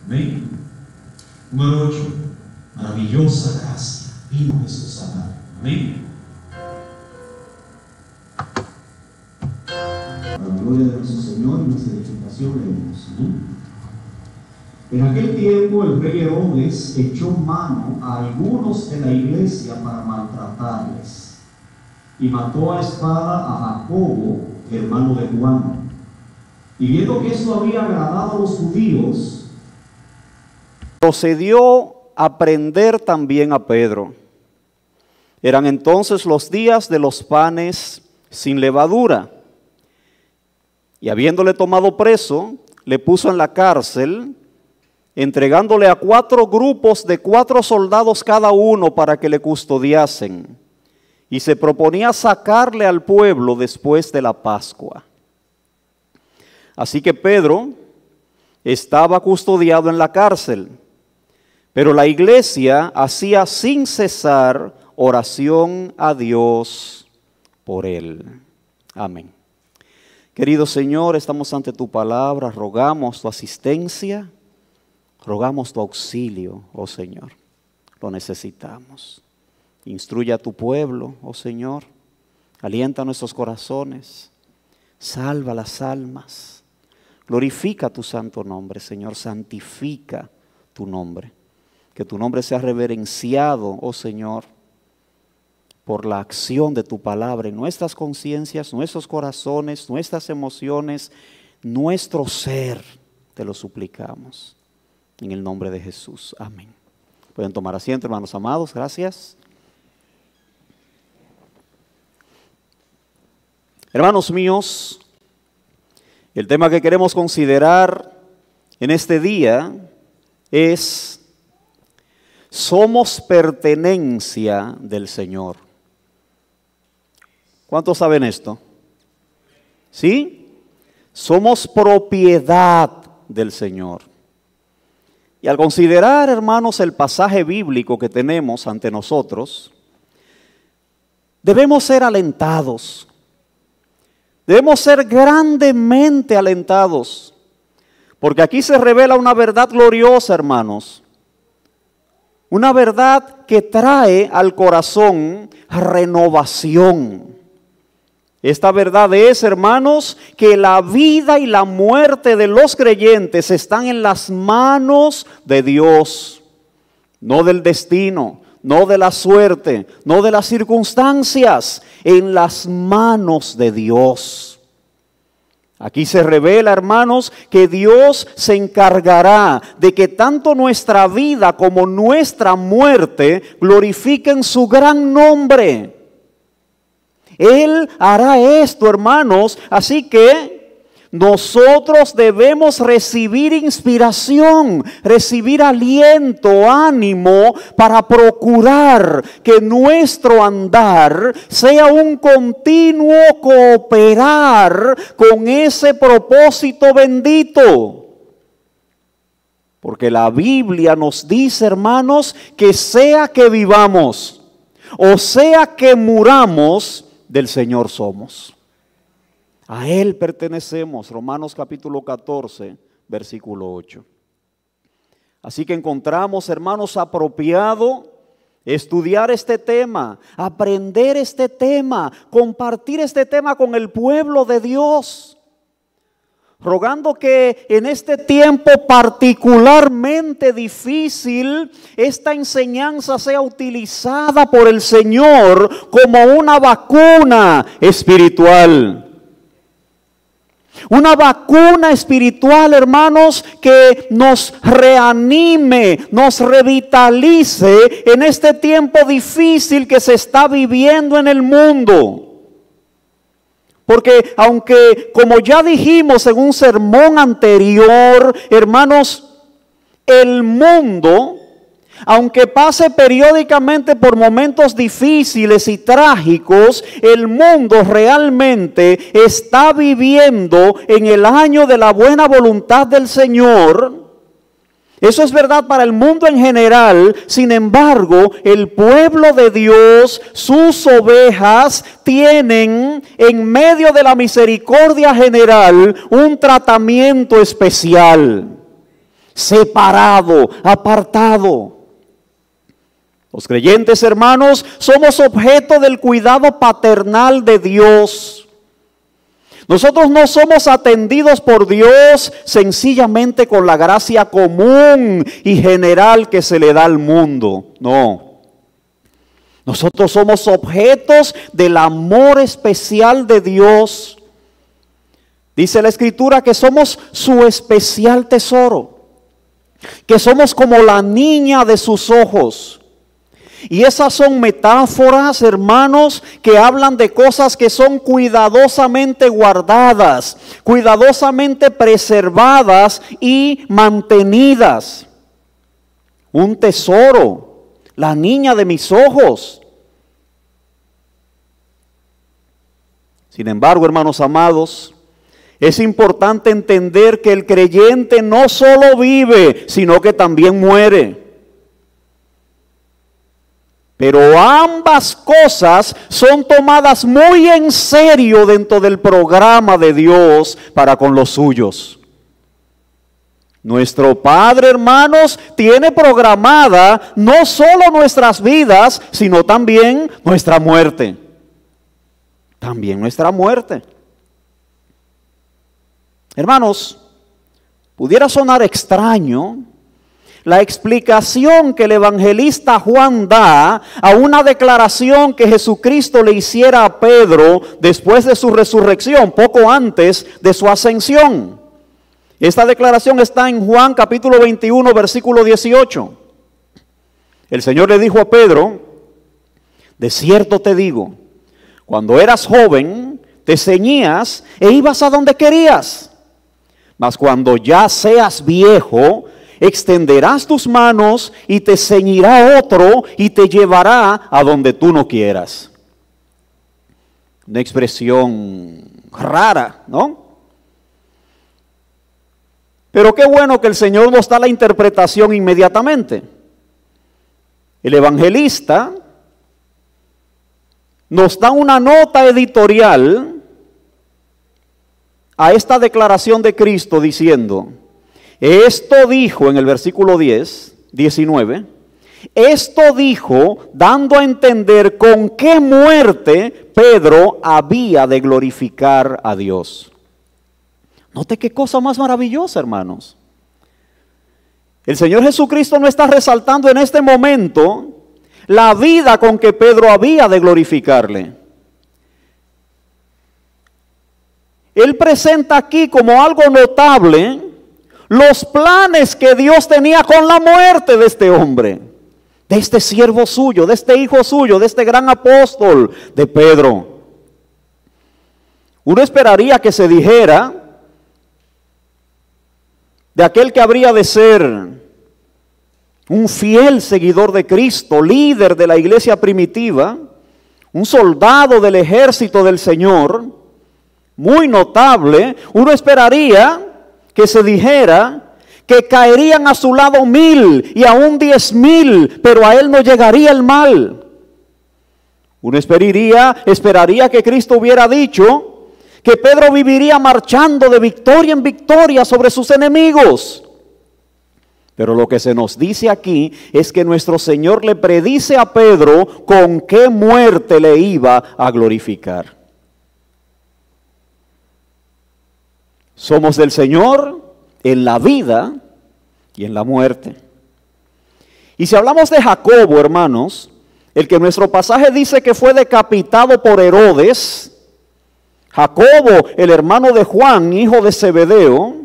Amén. Número 8. Maravillosa gracia. Vino Jesús a dar. Amén. Para la gloria de nuestro Señor y nuestra edificación leemos. En aquel tiempo el rey Herodes echó mano a algunos de la iglesia para maltratarles y mató a espada a Jacobo, hermano de Juan. Y viendo que esto había agradado a los judíos, procedió a prender también a Pedro. Eran entonces los días de los panes sin levadura. Y habiéndole tomado preso, le puso en la cárcel, entregándole a 4 grupos de 4 soldados cada uno para que le custodiasen. Y se proponía sacarle al pueblo después de la Pascua. Así que Pedro estaba custodiado en la cárcel, pero la iglesia hacía sin cesar oración a Dios por él. Amén. Querido Señor, estamos ante tu palabra, rogamos tu asistencia, rogamos tu auxilio, oh Señor, lo necesitamos. Instruye a tu pueblo, oh Señor, alienta nuestros corazones, salva las almas, glorifica tu santo nombre, Señor, santifica tu nombre. Que tu nombre sea reverenciado, oh Señor, por la acción de tu palabra en nuestras conciencias, nuestros corazones, nuestras emociones, nuestro ser. Te lo suplicamos. En el nombre de Jesús. Amén. Pueden tomar asiento, hermanos amados. Gracias. Hermanos míos, el tema que queremos considerar en este día es: somos pertenencia del Señor. ¿Cuántos saben esto? ¿Sí? Somos propiedad del Señor. Y al considerar, hermanos, el pasaje bíblico que tenemos ante nosotros, debemos ser alentados. Debemos ser grandemente alentados. Porque aquí se revela una verdad gloriosa, hermanos. Una verdad que trae al corazón renovación. Esta verdad es, hermanos, que la vida y la muerte de los creyentes están en las manos de Dios. No del destino, no de la suerte, no de las circunstancias. En las manos de Dios. Aquí se revela, hermanos, que Dios se encargará de que tanto nuestra vida como nuestra muerte glorifiquen su gran nombre. Él hará esto, hermanos, así que nosotros debemos recibir inspiración, recibir aliento, ánimo para procurar que nuestro andar sea un continuo cooperar con ese propósito bendito. Porque la Biblia nos dice, hermanos, que sea que vivamos o sea que muramos, del Señor somos. A Él pertenecemos. Romanos capítulo 14, versículo 8. Así que encontramos, hermanos, apropiado estudiar este tema, aprender este tema, compartir este tema con el pueblo de Dios. Rogando que en este tiempo particularmente difícil, esta enseñanza sea utilizada por el Señor como una vacuna espiritual. Una vacuna espiritual, hermanos, que nos reanime, nos revitalice en este tiempo difícil que se está viviendo en el mundo. Porque aunque, como ya dijimos en un sermón anterior, hermanos, el mundo, aunque pase periódicamente por momentos difíciles y trágicos, el mundo realmente está viviendo en el año de la buena voluntad del Señor. Eso es verdad para el mundo en general. Sin embargo, el pueblo de Dios, sus ovejas, tienen en medio de la misericordia general un tratamiento especial. separado, apartado. Los creyentes, hermanos, somos objeto del cuidado paternal de Dios. Nosotros no somos atendidos por Dios sencillamente con la gracia común y general que se le da al mundo. No. Nosotros somos objetos del amor especial de Dios. Dice la Escritura que somos su especial tesoro, que somos como la niña de sus ojos. Y esas son metáforas, hermanos, que hablan de cosas que son cuidadosamente guardadas, cuidadosamente preservadas y mantenidas. Un tesoro, la niña de mis ojos. Sin embargo, hermanos amados, es importante entender que el creyente no solo vive, sino que también muere. Pero ambas cosas son tomadas muy en serio dentro del programa de Dios para con los suyos. Nuestro Padre, hermanos, tiene programada no solo nuestras vidas, sino también nuestra muerte. También nuestra muerte. Hermanos, pudiera sonar extraño la explicación que el evangelista Juan da a una declaración que Jesucristo le hiciera a Pedro después de su resurrección, poco antes de su ascensión. Esta declaración está en Juan capítulo 21, versículo 18. El Señor le dijo a Pedro: de cierto te digo, cuando eras joven, te ceñías e ibas a donde querías. Mas cuando ya seas viejo, extenderás tus manos y te ceñirá otro y te llevará a donde tú no quieras. Una expresión rara, ¿no? Pero qué bueno que el Señor nos da la interpretación inmediatamente. El evangelista nos da una nota editorial a esta declaración de Cristo diciendo: esto dijo en el versículo 19, esto dijo dando a entender con qué muerte Pedro había de glorificar a Dios. Note qué cosa más maravillosa, hermanos. El Señor Jesucristo no está resaltando en este momento la vida con que Pedro había de glorificarle. Él presenta aquí como algo notable los planes que Dios tenía con la muerte de este hombre, de este siervo suyo, de este hijo suyo, de este gran apóstol de Pedro. Uno esperaría que se dijera de aquel que habría de ser un fiel seguidor de Cristo, líder de la iglesia primitiva, un soldado del ejército del Señor, muy notable. Uno esperaría que se dijera que caerían a su lado 1000 y aún 10,000, pero a él no llegaría el mal. Uno esperaría que Cristo hubiera dicho que Pedro viviría marchando de victoria en victoria sobre sus enemigos. Pero lo que se nos dice aquí es que nuestro Señor le predice a Pedro con qué muerte le iba a glorificar. Somos del Señor en la vida y en la muerte. Y si hablamos de Jacobo, hermanos, el que nuestro pasaje dice que fue decapitado por Herodes, Jacobo, el hermano de Juan, hijo de Zebedeo,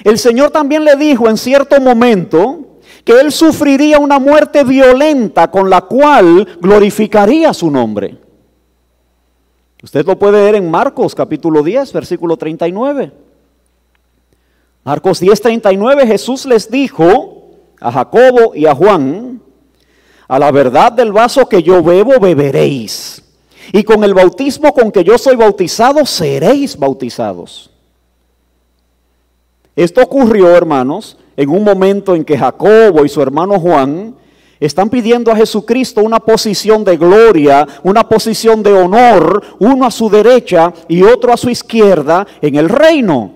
el Señor también le dijo en cierto momento que él sufriría una muerte violenta con la cual glorificaría su nombre. Usted lo puede ver en Marcos capítulo 10, versículo 39. Marcos 10, 39, Jesús les dijo a Jacobo y a Juan: a la verdad del vaso que yo bebo, beberéis, y con el bautismo con que yo soy bautizado, seréis bautizados. Esto ocurrió, hermanos, en un momento en que Jacobo y su hermano Juan están pidiendo a Jesucristo una posición de gloria, una posición de honor, uno a su derecha y otro a su izquierda en el reino.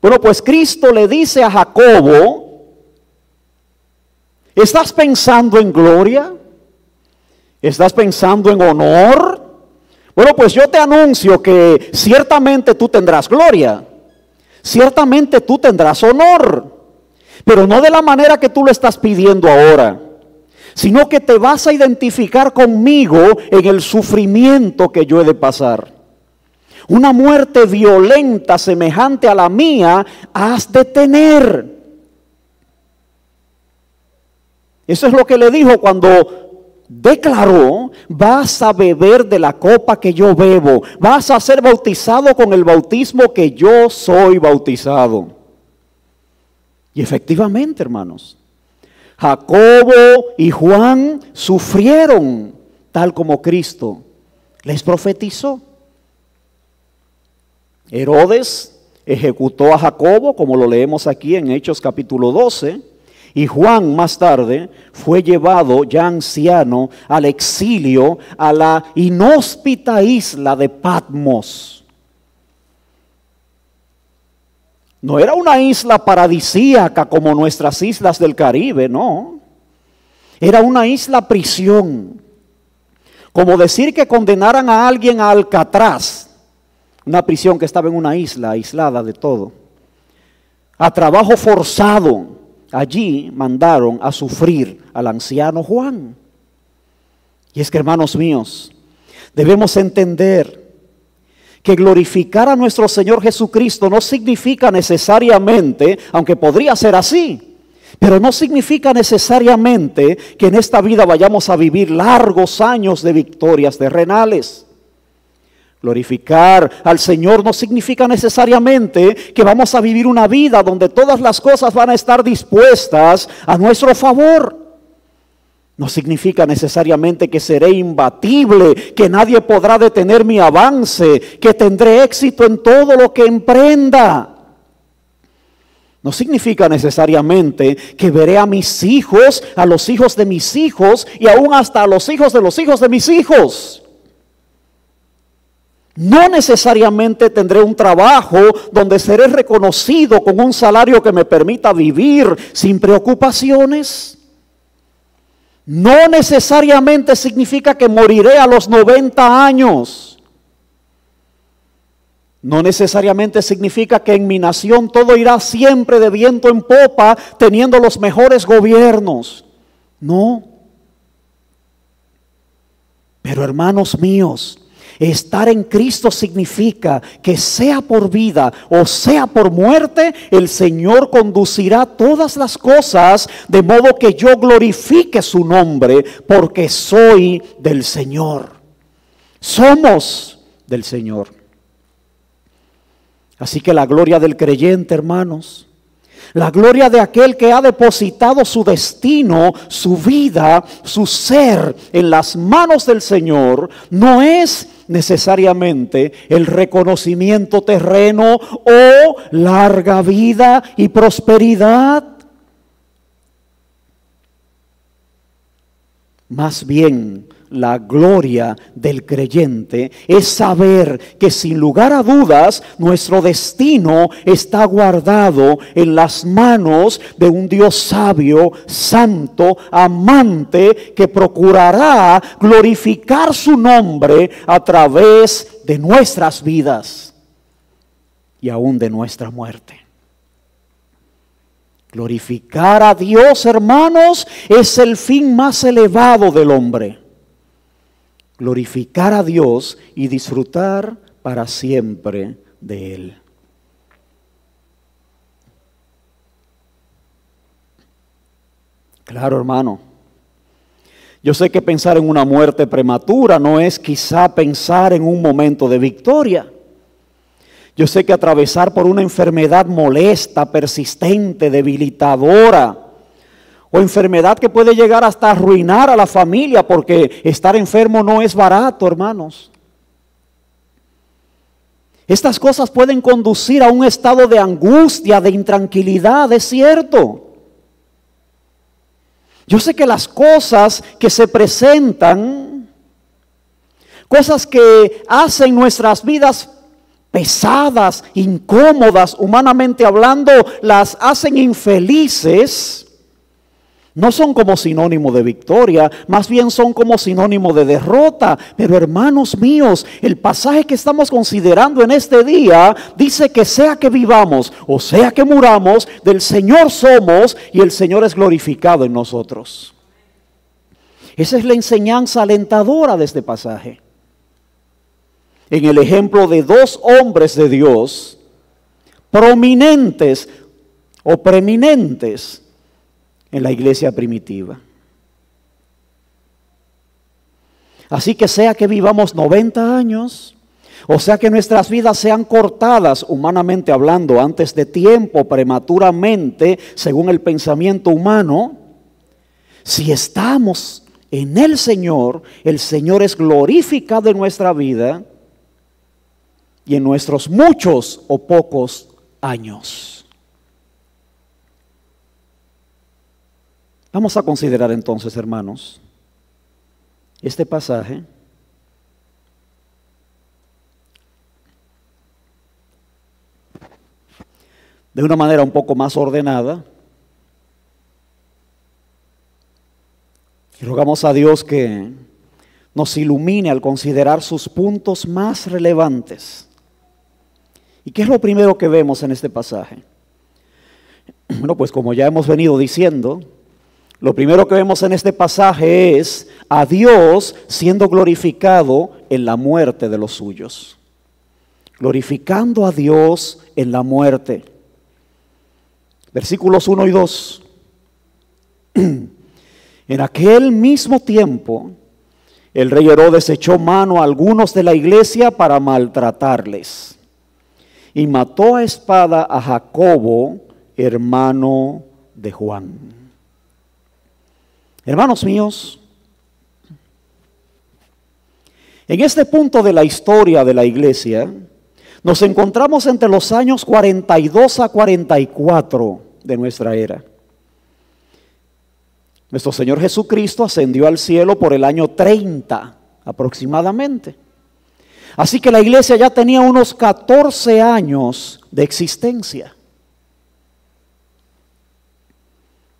Bueno, pues Cristo le dice a Jacobo, ¿estás pensando en gloria? ¿Estás pensando en honor? Bueno, pues yo te anuncio que ciertamente tú tendrás gloria, ciertamente tú tendrás honor, pero no de la manera que tú lo estás pidiendo ahora, sino que te vas a identificar conmigo en el sufrimiento que yo he de pasar. Una muerte violenta semejante a la mía has de tener. Eso es lo que le dijo cuando declaró: vas a beber de la copa que yo bebo, vas a ser bautizado con el bautismo que yo soy bautizado. Y efectivamente, hermanos, Jacobo y Juan sufrieron tal como Cristo les profetizó. Herodes ejecutó a Jacobo, como lo leemos aquí en Hechos capítulo 12, y Juan más tarde fue llevado ya anciano al exilio a la inhóspita isla de Patmos. No era una isla paradisíaca como nuestras islas del Caribe, no. Era una isla prisión. Como decir que condenaran a alguien a Alcatraz, una prisión que estaba en una isla aislada de todo, a trabajo forzado. Allí mandaron a sufrir al anciano Juan. Y es que, hermanos míos, debemos entender que glorificar a nuestro Señor Jesucristo no significa necesariamente, aunque podría ser así, pero no significa necesariamente que en esta vida vayamos a vivir largos años de victorias terrenales. Glorificar al Señor no significa necesariamente que vamos a vivir una vida donde todas las cosas van a estar dispuestas a nuestro favor. No significa necesariamente que seré imbatible, que nadie podrá detener mi avance, que tendré éxito en todo lo que emprenda. No significa necesariamente que veré a mis hijos, a los hijos de mis hijos y aún hasta a los hijos de mis hijos. No necesariamente tendré un trabajo donde seré reconocido con un salario que me permita vivir sin preocupaciones. No necesariamente significa que moriré a los 90 años. No necesariamente significa que en mi nación todo irá siempre de viento en popa, teniendo los mejores gobiernos. No. Pero, hermanos míos, estar en Cristo significa que sea por vida o sea por muerte, el Señor conducirá todas las cosas de modo que yo glorifique su nombre, porque soy del Señor. Somos del Señor. Así que la gloria del creyente, hermanos, la gloria de aquel que ha depositado su destino, su vida, su ser en las manos del Señor, no es necesariamente el reconocimiento terreno o larga vida y prosperidad. Más bien, la gloria del creyente es saber que sin lugar a dudas nuestro destino está guardado en las manos de un Dios sabio, santo, amante, que procurará glorificar su nombre a través de nuestras vidas y aún de nuestra muerte. Glorificar a Dios, hermanos, es el fin más elevado del hombre. Glorificar a Dios y disfrutar para siempre de Él. Claro, hermano. Yo sé que pensar en una muerte prematura no es quizá pensar en un momento de victoria. Yo sé que atravesar por una enfermedad molesta, persistente, debilitadora, o enfermedad que puede llegar hasta arruinar a la familia, porque estar enfermo no es barato, hermanos. Estas cosas pueden conducir a un estado de angustia, de intranquilidad, es cierto. Yo sé que las cosas que se presentan, cosas que hacen nuestras vidas pesadas, incómodas, humanamente hablando, las hacen infelices, no son como sinónimo de victoria, más bien son como sinónimo de derrota. Pero hermanos míos, el pasaje que estamos considerando en este día dice que sea que vivamos o sea que muramos, del Señor somos y el Señor es glorificado en nosotros. Esa es la enseñanza alentadora de este pasaje. En el ejemplo de dos hombres de Dios, prominentes o preeminentes en la iglesia primitiva. Así que sea que vivamos 90 años, o sea que nuestras vidas sean cortadas, humanamente hablando, antes de tiempo, prematuramente, según el pensamiento humano, si estamos en el Señor es glorificado en nuestra vida y en nuestros muchos o pocos años. Vamos a considerar entonces, hermanos, este pasaje de una manera un poco más ordenada. Y rogamos a Dios que nos ilumine al considerar sus puntos más relevantes. ¿Y qué es lo primero que vemos en este pasaje? Bueno, pues como ya hemos venido diciendo, lo primero que vemos en este pasaje es a Dios siendo glorificado en la muerte de los suyos. Glorificando a Dios en la muerte. Versículos 1 y 2. En aquel mismo tiempo, el rey Herodes echó mano a algunos de la iglesia para maltratarles. Y mató a espada a Jacobo, hermano de Juan. Hermanos míos, en este punto de la historia de la iglesia, nos encontramos entre los años 42 a 44 de nuestra era. Nuestro Señor Jesucristo ascendió al cielo por el año 30 aproximadamente. Así que la iglesia ya tenía unos 14 años de existencia.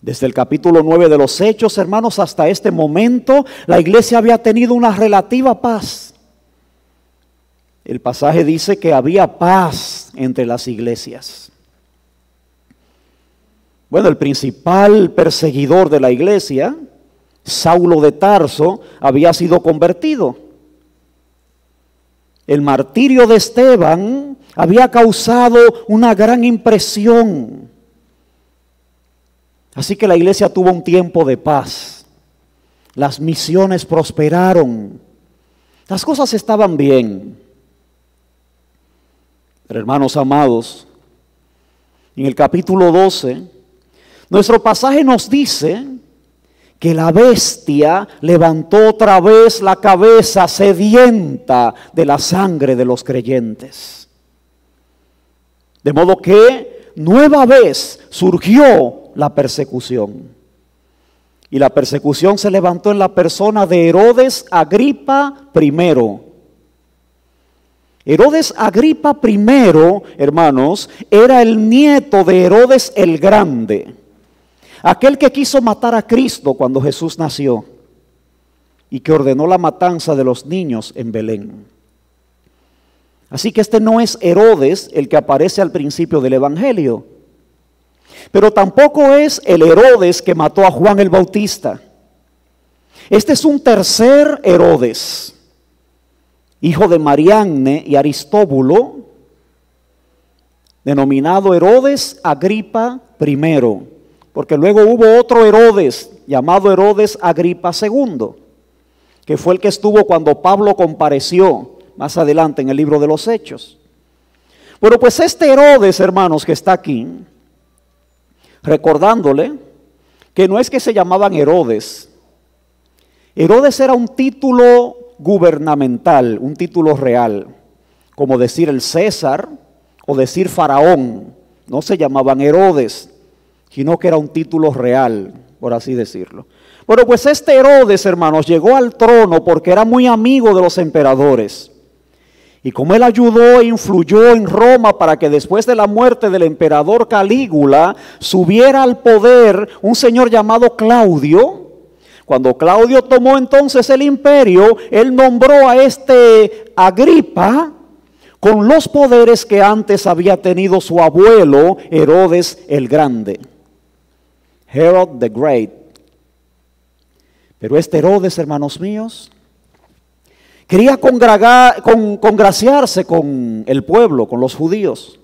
Desde el capítulo 9 de los Hechos, hermanos, hasta este momento, la iglesia había tenido una relativa paz. El pasaje dice que había paz entre las iglesias. Bueno, el principal perseguidor de la iglesia, Saulo de Tarso, había sido convertido. El martirio de Esteban había causado una gran impresión. Así que la iglesia tuvo un tiempo de paz. Las misiones prosperaron. Las cosas estaban bien. Pero hermanos amados, en el capítulo 12, nuestro pasaje nos dice que la bestia levantó otra vez la cabeza sedienta de la sangre de los creyentes. De modo que nueva vez surgió la persecución. Y la persecución se levantó en la persona de Herodes Agripa I. Herodes Agripa I, hermanos, era el nieto de Herodes el Grande, aquel que quiso matar a Cristo cuando Jesús nació y que ordenó la matanza de los niños en Belén. Así que este no es Herodes el que aparece al principio del Evangelio, pero tampoco es el Herodes que mató a Juan el Bautista. Este es un tercer Herodes, hijo de Mariamne y Aristóbulo, denominado Herodes Agripa I, porque luego hubo otro Herodes, llamado Herodes Agripa II, que fue el que estuvo cuando Pablo compareció más adelante en el libro de los Hechos. Bueno, pues este Herodes, hermanos, que está aquí, recordándole que no es que se llamaban Herodes. Herodes era un título gubernamental, un título real, como decir el César o decir Faraón. No se llamaban Herodes, sino que era un título real, por así decirlo. Bueno, pues este Herodes, hermanos, llegó al trono porque era muy amigo de los emperadores. Y como él ayudó e influyó en Roma para que después de la muerte del emperador Calígula subiera al poder un señor llamado Claudio, cuando Claudio tomó entonces el imperio, él nombró a este Agripa con los poderes que antes había tenido su abuelo Herodes el Grande, Herod the Great. Pero este Herodes, hermanos míos, quería congraciarse con el pueblo, con los judíos.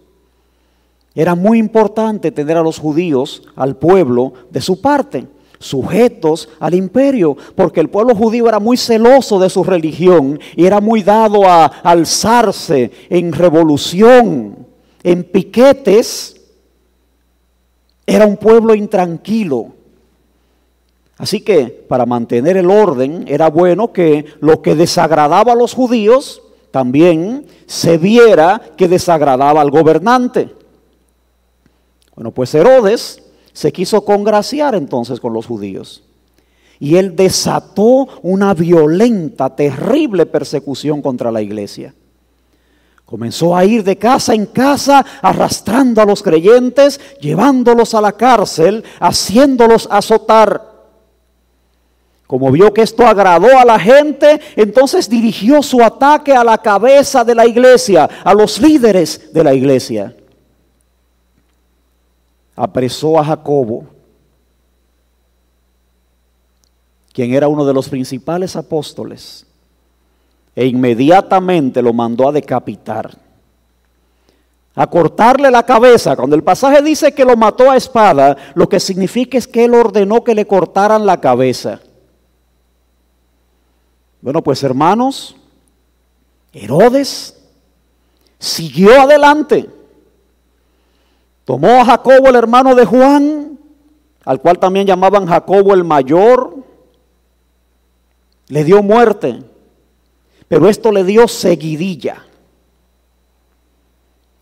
Era muy importante tener a los judíos, al pueblo, de su parte, sujetos al imperio, porque el pueblo judío era muy celoso de su religión y era muy dado a alzarse en revolución, en piquetes. Era un pueblo intranquilo. Así que para mantener el orden era bueno que lo que desagradaba a los judíos también se viera que desagradaba al gobernante. Bueno, pues Herodes se quiso congraciar entonces con los judíos. Y él desató una violenta, terrible persecución contra la iglesia. Comenzó a ir de casa en casa, arrastrando a los creyentes, llevándolos a la cárcel, haciéndolos azotar. Como vio que esto agradó a la gente, entonces dirigió su ataque a la cabeza de la iglesia, a los líderes de la iglesia. Apresó a Jacobo, quien era uno de los principales apóstoles, e inmediatamente lo mandó a decapitar, a cortarle la cabeza. Cuando el pasaje dice que lo mató a espada, lo que significa es que él ordenó que le cortaran la cabeza. Bueno, pues hermanos, Herodes siguió adelante. Tomó a Jacobo, el hermano de Juan, al cual también llamaban Jacobo el mayor, le dio muerte, pero esto le dio seguidilla.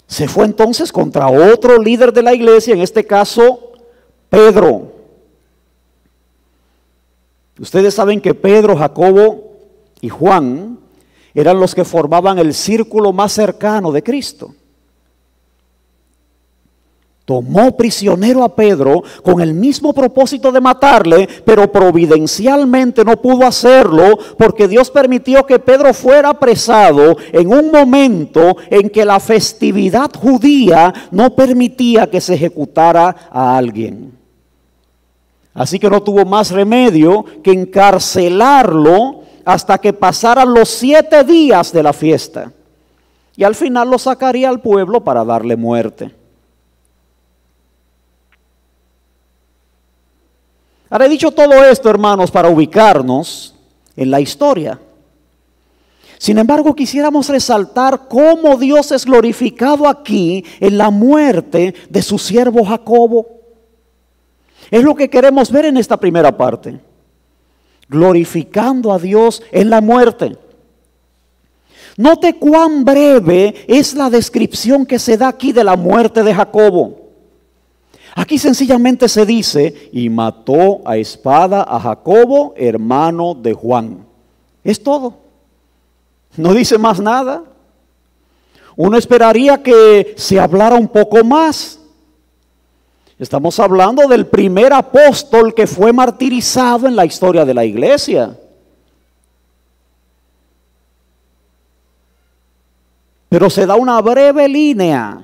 Se fue entonces contra otro líder de la iglesia, en este caso Pedro. Ustedes saben que Pedro, Jacobo y Juan eran los que formaban el círculo más cercano de Cristo. Tomó prisionero a Pedro con el mismo propósito de matarle, pero providencialmente no pudo hacerlo porque Dios permitió que Pedro fuera apresado en un momento en que la festividad judía no permitía que se ejecutara a alguien. Así que no tuvo más remedio que encarcelarlo hasta que pasaran los 7 días de la fiesta. Y al final lo sacaría al pueblo para darle muerte. Ahora he dicho todo esto, hermanos, para ubicarnos en la historia. Sin embargo, quisiéramos resaltar cómo Dios es glorificado aquí en la muerte de su siervo Jacobo. Es lo que queremos ver en esta primera parte. Glorificando a Dios en la muerte. Note cuán breve es la descripción que se da aquí de la muerte de Jacobo. Aquí sencillamente se dice, y mató a espada a Jacobo, hermano de Juan. Es todo. No dice más nada. Uno esperaría que se hablara un poco más. Estamos hablando del primer apóstol que fue martirizado en la historia de la iglesia. Pero se da una breve línea.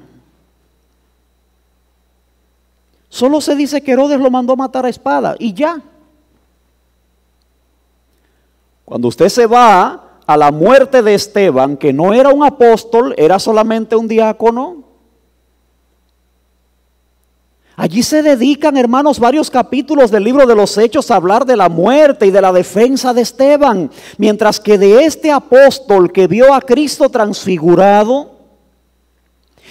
Solo se dice que Herodes lo mandó a matar a espada y ya. Cuando usted se va a la muerte de Esteban, que no era un apóstol, era solamente un diácono. Allí se dedican, hermanos, varios capítulos del libro de los Hechos a hablar de la muerte y de la defensa de Esteban. Mientras que de este apóstol que vio a Cristo transfigurado,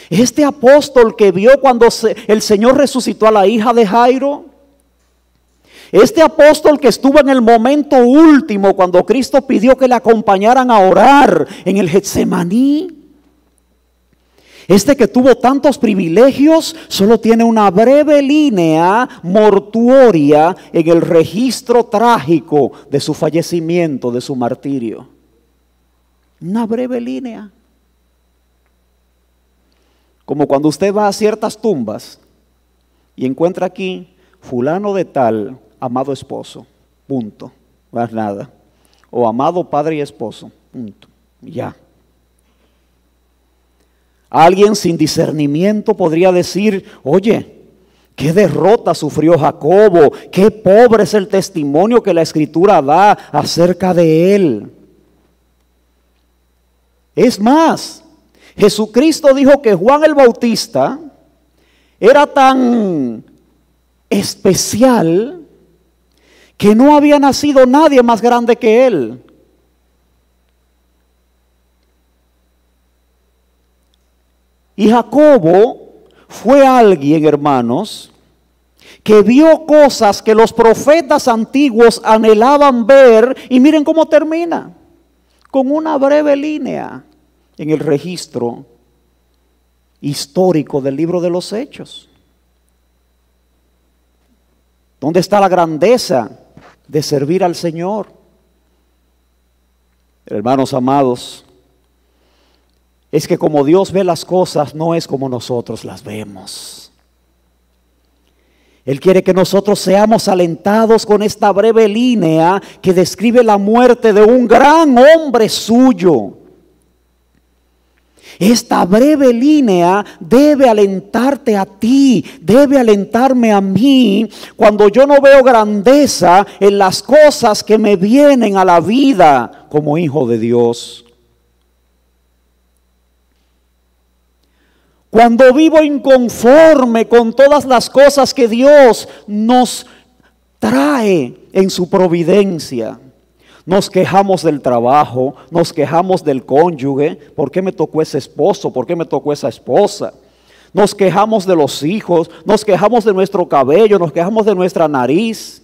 este apóstol que vio cuando el Señor resucitó a la hija de Jairo, este apóstol que estuvo en el momento último cuando Cristo pidió que le acompañaran a orar en el Getsemaní, este que tuvo tantos privilegios, solo tiene una breve línea mortuoria en el registro trágico de su fallecimiento, de su martirio. Una breve línea. Como cuando usted va a ciertas tumbas y encuentra aquí fulano de tal, amado esposo, punto, más nada. O amado padre y esposo, punto, ya. Alguien sin discernimiento podría decir, oye, qué derrota sufrió Jacobo, qué pobre es el testimonio que la Escritura da acerca de él. Es más, Jesucristo dijo que Juan el Bautista era tan especial que no había nacido nadie más grande que él. Y Jacobo fue alguien, hermanos, que vio cosas que los profetas antiguos anhelaban ver, y miren cómo termina, con una breve línea en el registro histórico del libro de los Hechos. ¿Dónde está la grandeza de servir al Señor? Hermanos amados, es que como Dios ve las cosas, no es como nosotros las vemos. Él quiere que nosotros seamos alentados con esta breve línea que describe la muerte de un gran hombre suyo. Esta breve línea debe alentarte a ti, debe alentarme a mí, cuando yo no veo grandeza en las cosas que me vienen a la vida como hijo de Dios. Cuando vivo inconforme con todas las cosas que Dios nos trae en su providencia. Nos quejamos del trabajo, nos quejamos del cónyuge. ¿Por qué me tocó ese esposo? ¿Por qué me tocó esa esposa? Nos quejamos de los hijos, nos quejamos de nuestro cabello, nos quejamos de nuestra nariz.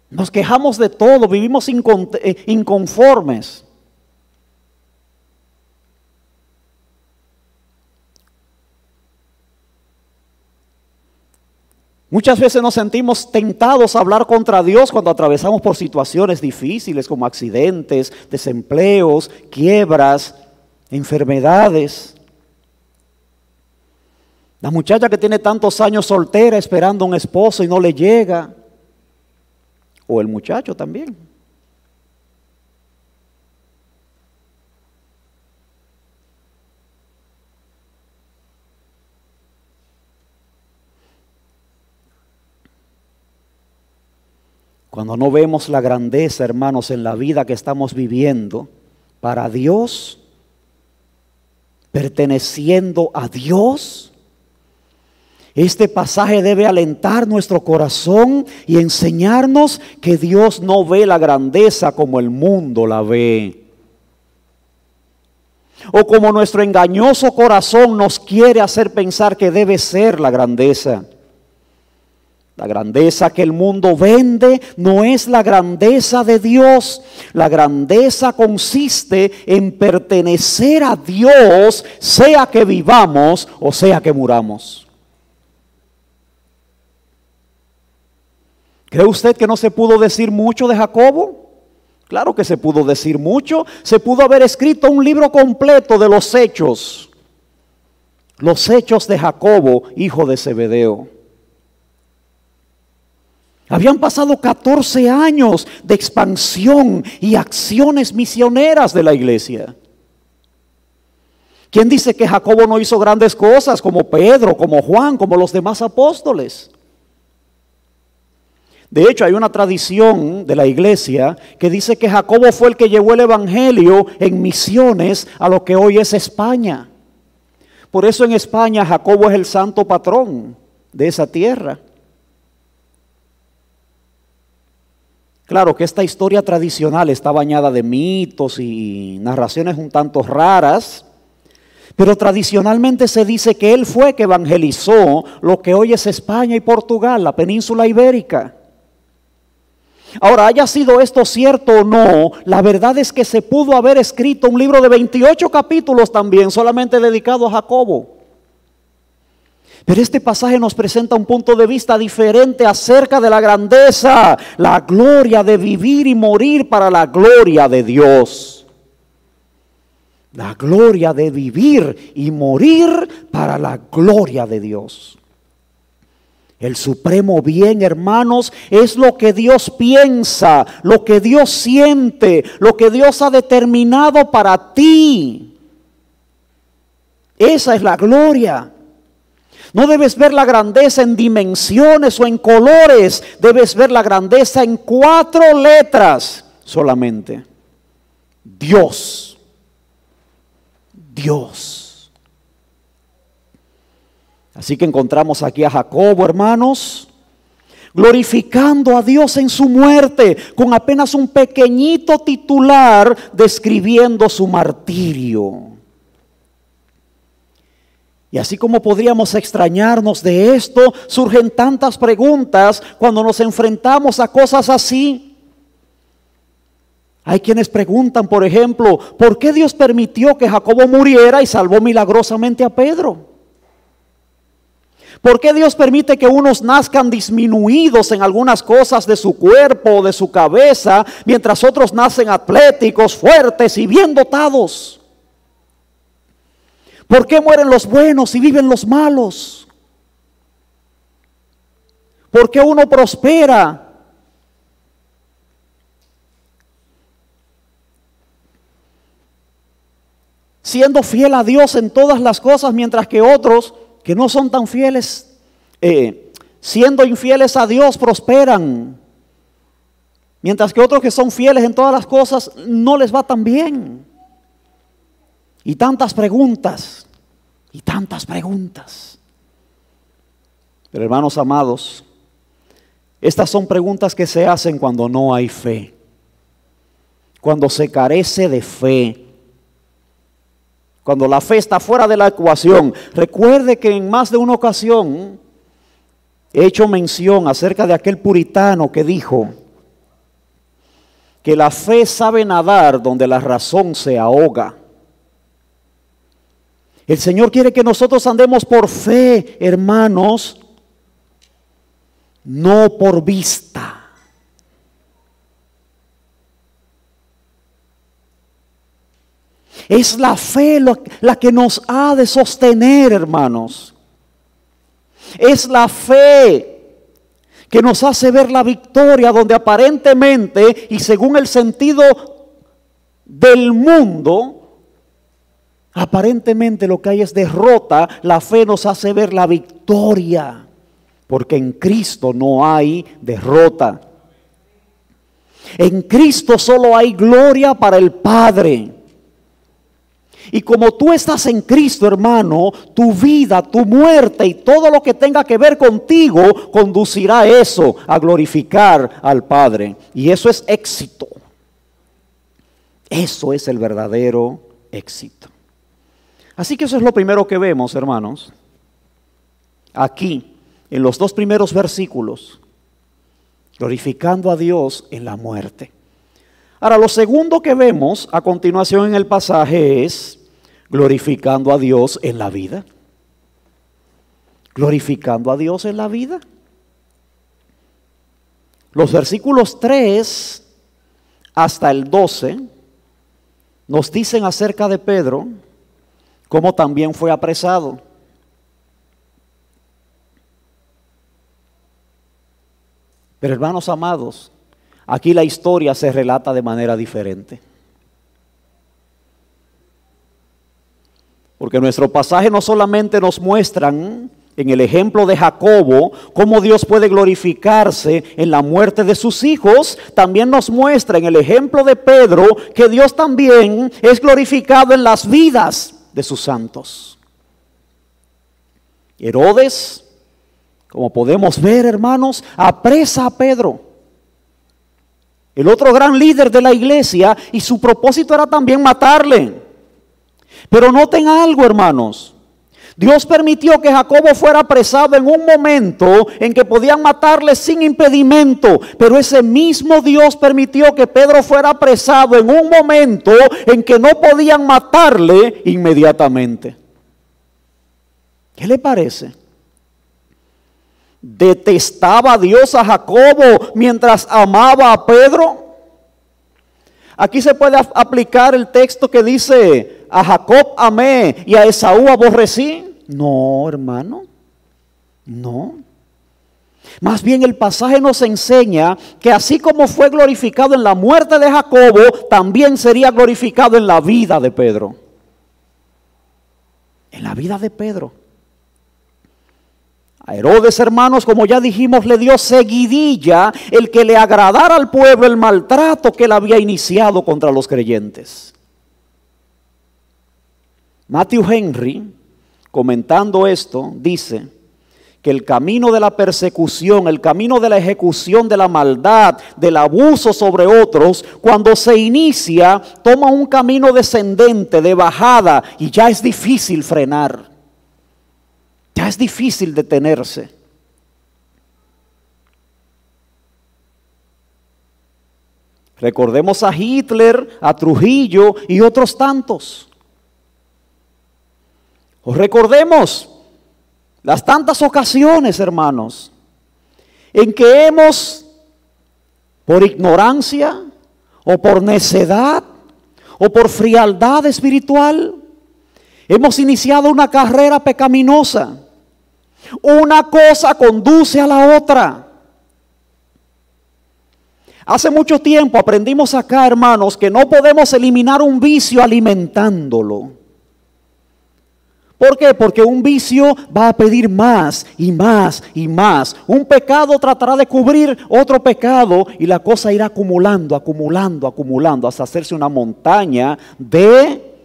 Nos quejamos de todo, vivimos inconformes. Muchas veces nos sentimos tentados a hablar contra Dios cuando atravesamos por situaciones difíciles como accidentes, desempleos, quiebras, enfermedades. La muchacha que tiene tantos años soltera esperando a un esposo y no le llega. O el muchacho también. Cuando no vemos la grandeza, hermanos, en la vida que estamos viviendo, para Dios, perteneciendo a Dios, este pasaje debe alentar nuestro corazón y enseñarnos que Dios no ve la grandeza como el mundo la ve. O como nuestro engañoso corazón nos quiere hacer pensar que debe ser la grandeza. La grandeza que el mundo vende no es la grandeza de Dios. La grandeza consiste en pertenecer a Dios, sea que vivamos o sea que muramos. ¿Cree usted que no se pudo decir mucho de Jacobo? Claro que se pudo decir mucho. Se pudo haber escrito un libro completo de los hechos. Los hechos de Jacobo, hijo de Zebedeo. Habían pasado 14 años de expansión y acciones misioneras de la iglesia. ¿Quién dice que Jacobo no hizo grandes cosas como Pedro, como Juan, como los demás apóstoles? De hecho, hay una tradición de la iglesia que dice que Jacobo fue el que llevó el evangelio en misiones a lo que hoy es España. Por eso en España Jacobo es el santo patrón de esa tierra. Claro que esta historia tradicional está bañada de mitos y narraciones un tanto raras, pero tradicionalmente se dice que él fue que evangelizó lo que hoy es España y Portugal, la península ibérica. Ahora, haya sido esto cierto o no, la verdad es que se pudo haber escrito un libro de 28 capítulos también, solamente dedicado a Jacobo. Pero este pasaje nos presenta un punto de vista diferente acerca de la grandeza, la gloria de vivir y morir para la gloria de Dios. La gloria de vivir y morir para la gloria de Dios. El supremo bien, hermanos, es lo que Dios piensa, lo que Dios siente, lo que Dios ha determinado para ti. Esa es la gloria. No debes ver la grandeza en dimensiones o en colores. Debes ver la grandeza en 4 letras solamente. Dios. Dios. Así que encontramos aquí a Jacobo, hermanos, glorificando a Dios en su muerte, con apenas un pequeñito titular describiendo su martirio. Y así como podríamos extrañarnos de esto, surgen tantas preguntas cuando nos enfrentamos a cosas así. Hay quienes preguntan, por ejemplo, ¿por qué Dios permitió que Jacobo muriera y salvó milagrosamente a Pedro? ¿Por qué Dios permite que unos nazcan disminuidos en algunas cosas de su cuerpo o de su cabeza, mientras otros nacen atléticos, fuertes y bien dotados? ¿Por qué mueren los buenos y viven los malos? ¿Por qué uno prospera siendo fiel a Dios en todas las cosas, mientras que otros que no son tan fieles, siendo infieles a Dios, prosperan? Mientras que otros que son fieles en todas las cosas no les va tan bien. Y tantas preguntas, y tantas preguntas. Pero hermanos amados, estas son preguntas que se hacen cuando no hay fe, cuando se carece de fe, cuando la fe está fuera de la ecuación. Recuerde que en más de una ocasión he hecho mención acerca de aquel puritano que dijo que la fe sabe nadar donde la razón se ahoga. El Señor quiere que nosotros andemos por fe, hermanos, no por vista. Es la fe la que nos ha de sostener, hermanos. Es la fe que nos hace ver la victoria donde aparentemente y según el sentido del mundo, aparentemente lo que hay es derrota. La fe nos hace ver la victoria, porque en Cristo no hay derrota. En Cristo solo hay gloria para el Padre. Y como tú estás en Cristo, hermano, tu vida, tu muerte y todo lo que tenga que ver contigo conducirá eso a glorificar al Padre. Y eso es éxito. Eso es el verdadero éxito. Así que eso es lo primero que vemos, hermanos, aquí en los 2 primeros versículos, glorificando a Dios en la muerte. Ahora, lo segundo que vemos a continuación en el pasaje es glorificando a Dios en la vida. Glorificando a Dios en la vida. Los versículos 3 hasta el 12 nos dicen acerca de Pedro, cómo también fue apresado. Pero hermanos amados, aquí la historia se relata de manera diferente. Porque nuestro pasaje no solamente nos muestran en el ejemplo de Jacobo cómo Dios puede glorificarse en la muerte de sus hijos, también nos muestra en el ejemplo de Pedro que Dios también es glorificado en las vidas de sus santos. Herodes, como podemos ver, hermanos, apresa a Pedro, el otro gran líder de la iglesia, y su propósito era también matarle. Pero noten algo, hermanos. Dios permitió que Jacobo fuera apresado en un momento en que podían matarle sin impedimento. Pero ese mismo Dios permitió que Pedro fuera apresado en un momento en que no podían matarle inmediatamente. ¿Qué le parece? ¿Detestaba Dios a Jacobo mientras amaba a Pedro? Aquí se puede aplicar el texto que dice, a Jacob amé y a Esaú aborrecí. No, hermano, no. Más bien el pasaje nos enseña que así como fue glorificado en la muerte de Jacobo, también sería glorificado en la vida de Pedro. En la vida de Pedro. A Herodes, hermanos, como ya dijimos, le dio seguidilla el que le agradara al pueblo el maltrato que él había iniciado contra los creyentes. Matthew Henry, comentando esto, dice que el camino de la persecución, el camino de la ejecución de la maldad, del abuso sobre otros, cuando se inicia, toma un camino descendente, de bajada, y ya es difícil frenar. Ya es difícil detenerse. Recordemos a Hitler, a Trujillo y otros tantos. O recordemos las tantas ocasiones, hermanos, en que hemos, por ignorancia o por necedad o por frialdad espiritual, hemos iniciado una carrera pecaminosa. Una cosa conduce a la otra. Hace mucho tiempo aprendimos acá, hermanos, que no podemos eliminar un vicio alimentándolo. ¿Por qué? Porque un vicio va a pedir más y más y más. Un pecado tratará de cubrir otro pecado y la cosa irá acumulando, acumulando, acumulando hasta hacerse una montaña de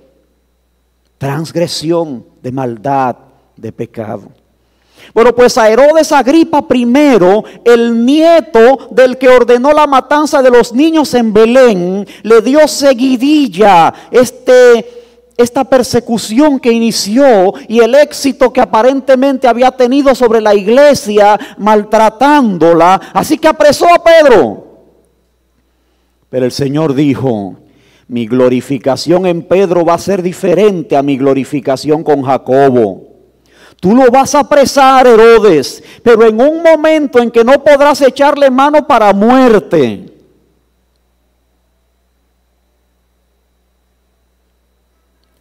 transgresión, de maldad, de pecado. Bueno, pues a Herodes Agripa I, el nieto del que ordenó la matanza de los niños en Belén, le dio seguidilla esta persecución que inició y el éxito que aparentemente había tenido sobre la iglesia, maltratándola. Así que apresó a Pedro. Pero el Señor dijo: mi glorificación en Pedro va a ser diferente a mi glorificación con Jacobo. Tú lo vas a apresar, Herodes, pero en un momento en que no podrás echarle mano para muerte.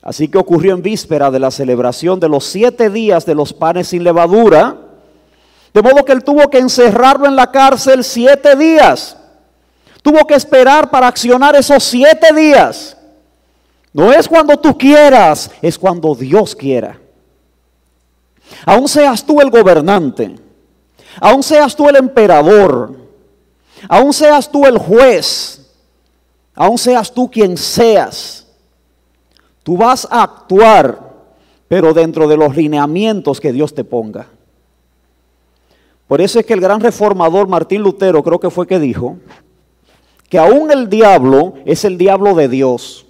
Así que ocurrió en víspera de la celebración de los 7 días de los panes sin levadura, de modo que él tuvo que encerrarlo en la cárcel 7 días. Tuvo que esperar para accionar esos 7 días. No es cuando tú quieras, es cuando Dios quiera. Aún seas tú el gobernante, aún seas tú el emperador, aún seas tú el juez, aún seas tú quien seas, tú vas a actuar, pero dentro de los lineamientos que Dios te ponga. Por eso es que el gran reformador Martín Lutero, creo que fue que dijo, que aún el diablo es el diablo de Dios.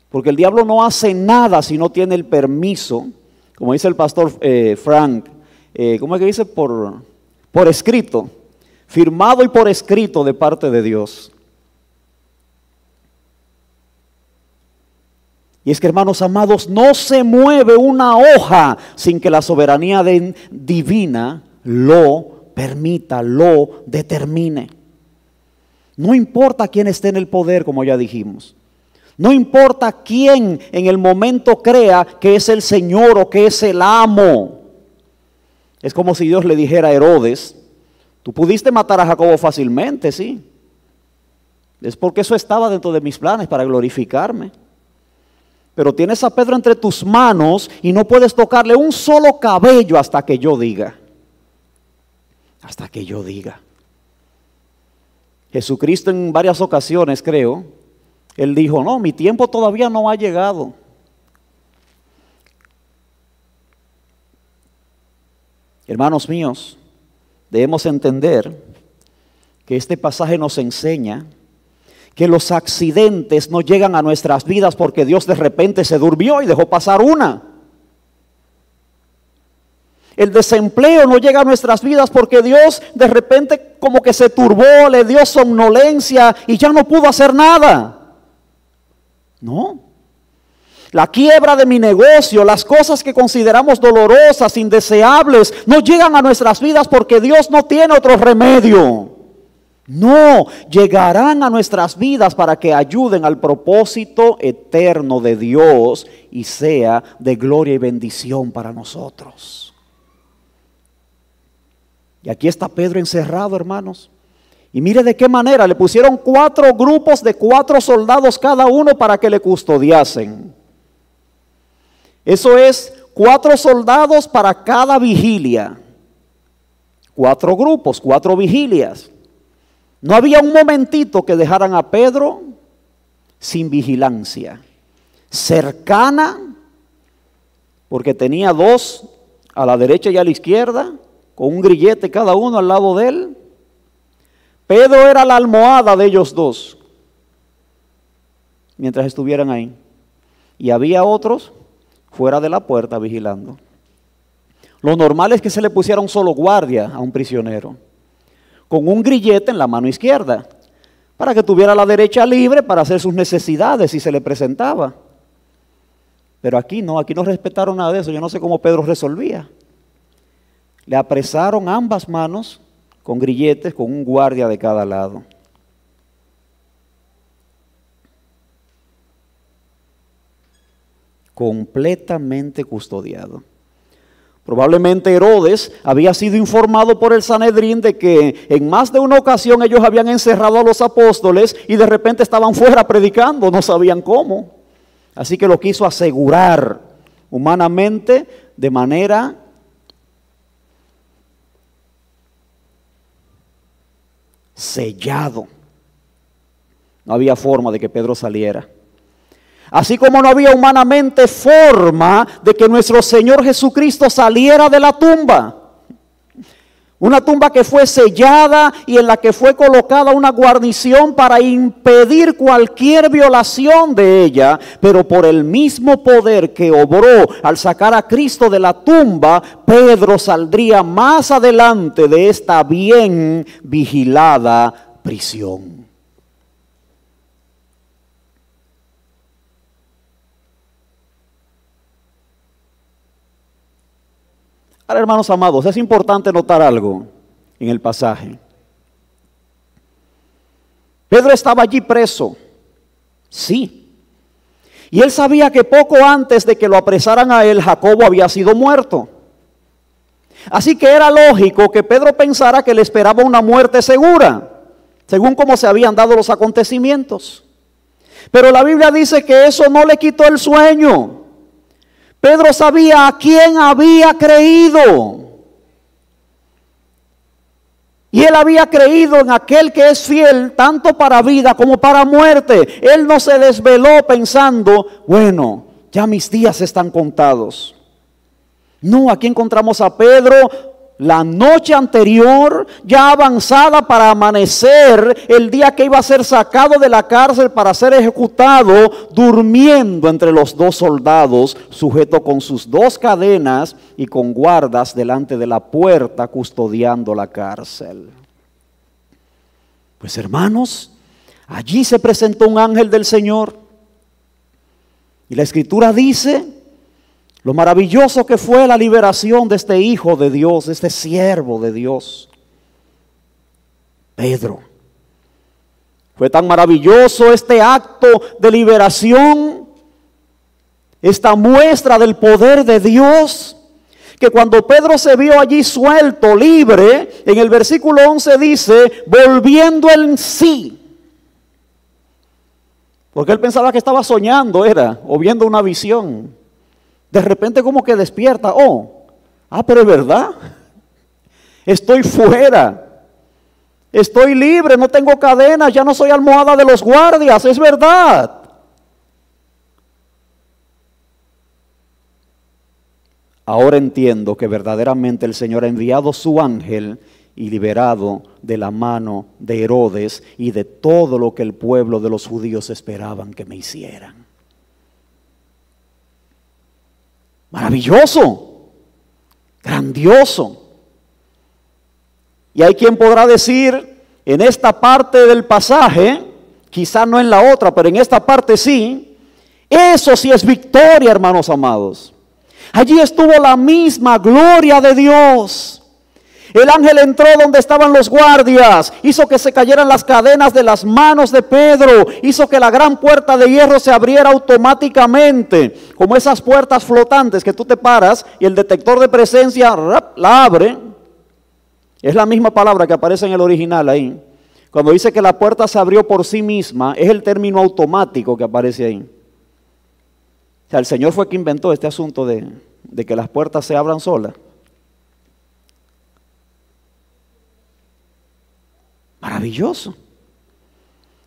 Porque el diablo no hace nada si no tiene el permiso, como dice el pastor Frank, ¿cómo es que dice? Por escrito, firmado y por escrito de parte de Dios. Y es que, hermanos amados, no se mueve una hoja sin que la soberanía divina lo permita, lo determine. No importa quién esté en el poder, como ya dijimos. No importa quién en el momento crea que es el Señor o que es el amo. Es como si Dios le dijera a Herodes: tú pudiste matar a Jacobo fácilmente, sí. Es porque eso estaba dentro de mis planes para glorificarme. Pero tienes a Pedro entre tus manos y no puedes tocarle un solo cabello hasta que yo diga. Hasta que yo diga. Jesucristo en varias ocasiones, creo, Él dijo: no, mi tiempo todavía no ha llegado. Hermanos míos, debemos entender que este pasaje nos enseña que los accidentes no llegan a nuestras vidas porque Dios de repente se durmió y dejó pasar una. El desempleo no llega a nuestras vidas porque Dios de repente como que se turbó, le dio somnolencia y ya no pudo hacer nada. No. La quiebra de mi negocio, las cosas que consideramos dolorosas, indeseables, no llegan a nuestras vidas porque Dios no tiene otro remedio. No, llegarán a nuestras vidas para que ayuden al propósito eterno de Dios y sea de gloria y bendición para nosotros. Y aquí está Pedro encerrado, hermanos. Y mire de qué manera, le pusieron 4 grupos de 4 soldados cada uno para que le custodiasen. Eso es 4 soldados para cada vigilia. 4 grupos, 4 vigilias. No había un momentito que dejaran a Pedro sin vigilancia. Cercana, porque tenía 2 a la derecha y a la izquierda, con un grillete cada uno al lado de él. Pedro era la almohada de ellos 2, mientras estuvieran ahí. Y había otros fuera de la puerta vigilando. Lo normal es que se le pusiera un solo guardia a un prisionero, con un grillete en la mano izquierda, para que tuviera la derecha libre para hacer sus necesidades si se le presentaba. Pero aquí no respetaron nada de eso. Yo no sé cómo Pedro resolvía. Le apresaron ambas manos con grilletes, con un guardia de cada lado. Completamente custodiado. Probablemente Herodes había sido informado por el Sanedrín de que en más de una ocasión ellos habían encerrado a los apóstoles y de repente estaban fuera predicando, no sabían cómo. Así que lo quiso asegurar humanamente de manera sellado. No había forma de que Pedro saliera. Así como no había humanamente forma de que nuestro Señor Jesucristo saliera de la tumba. Una tumba que fue sellada y en la que fue colocada una guarnición para impedir cualquier violación de ella. Pero por el mismo poder que obró al sacar a Cristo de la tumba, Pedro saldría más adelante de esta bien vigilada prisión. Ahora, hermanos amados, es importante notar algo en el pasaje. Pedro estaba allí preso, sí. Y él sabía que poco antes de que lo apresaran a él, Jacobo había sido muerto. Así que era lógico que Pedro pensara que le esperaba una muerte segura, según cómo se habían dado los acontecimientos. Pero la Biblia dice que eso no le quitó el sueño. Pedro sabía a quién había creído. Y él había creído en aquel que es fiel tanto para vida como para muerte. Él no se desveló pensando, bueno, ya mis días están contados. No, aquí encontramos a Pedro la noche anterior, ya avanzada para amanecer, el día que iba a ser sacado de la cárcel para ser ejecutado, durmiendo entre los 2 soldados, sujeto con sus 2 cadenas y con guardas delante de la puerta custodiando la cárcel. Pues hermanos, allí se presentó un ángel del Señor. Y la Escritura dice lo maravilloso que fue la liberación de este hijo de Dios, de este siervo de Dios, Pedro. Fue tan maravilloso este acto de liberación, esta muestra del poder de Dios, que cuando Pedro se vio allí suelto, libre, en el versículo 11 dice, volviendo en sí. Porque él pensaba que estaba soñando, o viendo una visión. De repente como que despierta, pero es verdad, estoy fuera, estoy libre, no tengo cadenas, ya no soy almohada de los guardias, es verdad. Ahora entiendo que verdaderamente el Señor ha enviado su ángel y liberado de la mano de Herodes y de todo lo que el pueblo de los judíos esperaban que me hicieran. Maravilloso, grandioso. Y hay quien podrá decir en esta parte del pasaje, quizá no en la otra, pero en esta parte sí, eso sí es victoria, hermanos amados. Allí estuvo la misma gloria de Dios. El ángel entró donde estaban los guardias, hizo que se cayeran las cadenas de las manos de Pedro, hizo que la gran puerta de hierro se abriera automáticamente, como esas puertas flotantes que tú te paras y el detector de presencia la abre. Es la misma palabra que aparece en el original ahí. Cuando dice que la puerta se abrió por sí misma, es el término automático que aparece ahí. O sea, el Señor fue quien inventó este asunto de que las puertas se abran solas. Maravilloso.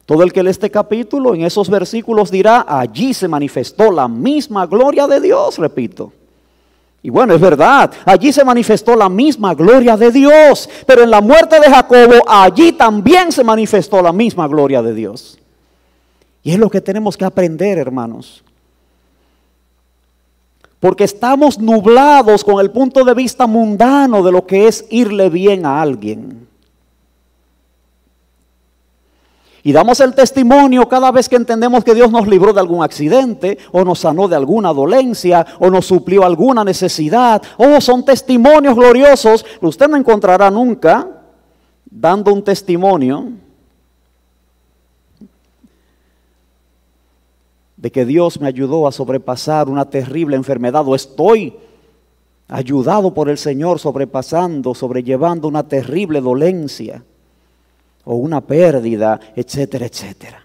Todo el que lee este capítulo, en esos versículos dirá, allí se manifestó la misma gloria de Dios, repito. Y bueno, es verdad, allí se manifestó la misma gloria de Dios, pero en la muerte de Jacobo, allí también se manifestó la misma gloria de Dios. Y es lo que tenemos que aprender, hermanos. Porque estamos nublados con el punto de vista mundano de lo que es irle bien a alguien. Y damos el testimonio cada vez que entendemos que Dios nos libró de algún accidente, o nos sanó de alguna dolencia, o nos suplió alguna necesidad. Oh, son testimonios gloriosos. Usted no encontrará nunca dando un testimonio de que Dios me ayudó a sobrepasar una terrible enfermedad, o estoy ayudado por el Señor sobrellevando una terrible dolencia, o una pérdida, etcétera, etcétera.